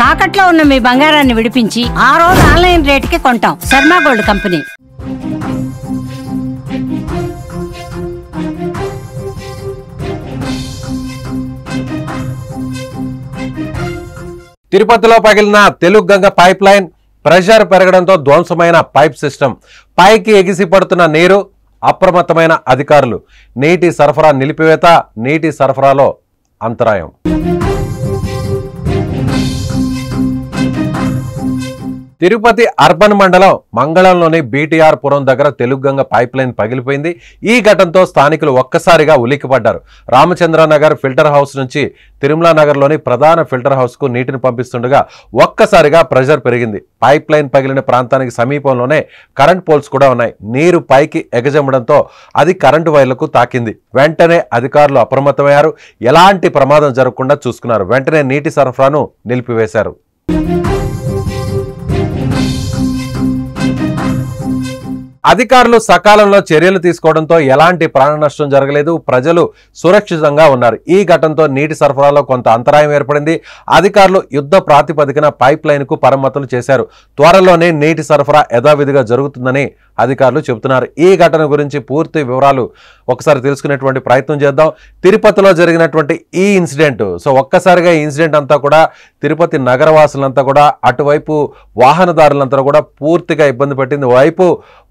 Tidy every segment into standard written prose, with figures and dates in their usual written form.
తాకట్లో ఉన్న మీ బంగారాన్ని విడిపించి ఆ రోజు ఆన్లైన్ రేటుకి కొంటాం. Sharma gold company. తిరుపతిలో పగిలిన Telugu Ganga pipe line. Pressure పెరగడంతో ధ్వంసమైన పైప్ సిస్టమ్. పైకి ఎగిసి పడుతున్న నీరు. అప్రమత్తమైన అధికారులు. నీటి సరఫరా నిలిపివేత. నీటి సరఫరాలో అంతరాయం. తిరుపతి అర్బన్ మండలం మంగళంలోని బీటీఆర్ పురం దగ్గర తెలుగు గంగ పైప్ లైన్ పగిలిపోయింది. ఈ ఘటనతో స్థానికులు ఒక్కసారిగా ఉలిక్కిపడ్డారు. రామచంద్రనగర్ ఫిల్టర్ హౌస్ నుంచి తిరుమల నగర్లోని ప్రధాన ఫిల్టర్ హౌస్ కు నీటిని పంపిస్తుండగా ఒక్కసారిగా ప్రెషర్ పెరిగింది. పైప్ లైన్ పగిలిన ప్రాంతానికి సమీపంలోనే కరెంట్ పోల్స్ కూడా ఉన్నాయి. నీరు పైకి ఎగజమ్మడంతో అది కరెంటు వైర్లకు తాకింది. వెంటనే అధికారులు అప్రమత్తమయ్యారు. ఎలాంటి ప్రమాదం జరగకుండా చూసుకున్నారు. వెంటనే నీటి సరఫరాను నిలిపివేశారు. అధికారులు సకాలంలో చర్యలు తీసుకోవడంతో ఎలాంటి ప్రాణ నష్టం జరగలేదు. ప్రజలు సురక్షితంగా ఉన్నారు. ఈ ఘటనతో నీటి సరఫరాలో కొంత అంతరాయం ఏర్పడింది. అధికారులు యుద్ధ ప్రాతిపదికన పైప్ లైన్ కు మరమ్మతులు చేశారు. త్వరలోనే నీటి సరఫరా యథావిధిగా జరుగుతుందని అధికారులు చెబుతున్నారు. ఈ ఘటన గురించి పూర్తి వివరాలు ఒకసారి తెలుసుకునేటువంటి ప్రయత్నం చేద్దాం. తిరుపతిలో జరిగినటువంటి ఈ ఇన్సిడెంట్, ఒక్కసారిగా ఈ ఇన్సిడెంట్ అంతా కూడా తిరుపతి నగరవాసులంతా కూడా, అటువైపు వాహనదారులంతా కూడా పూర్తిగా ఇబ్బంది పెట్టింది. వైపు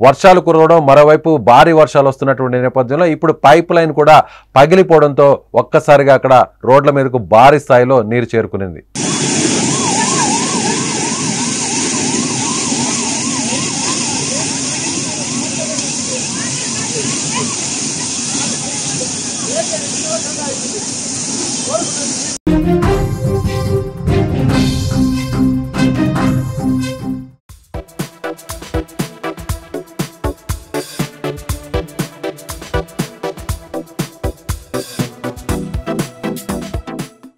వర్షాలు కురవడం, మరోవైపు భారీ వర్షాలు వస్తున్నటువంటి నేపథ్యంలో ఇప్పుడు పైప్ లైన్ కూడా పగిలిపోవడంతో ఒక్కసారిగా అక్కడ రోడ్ల మీదకు భారీ స్థాయిలో నీరు చేరుకునింది. What?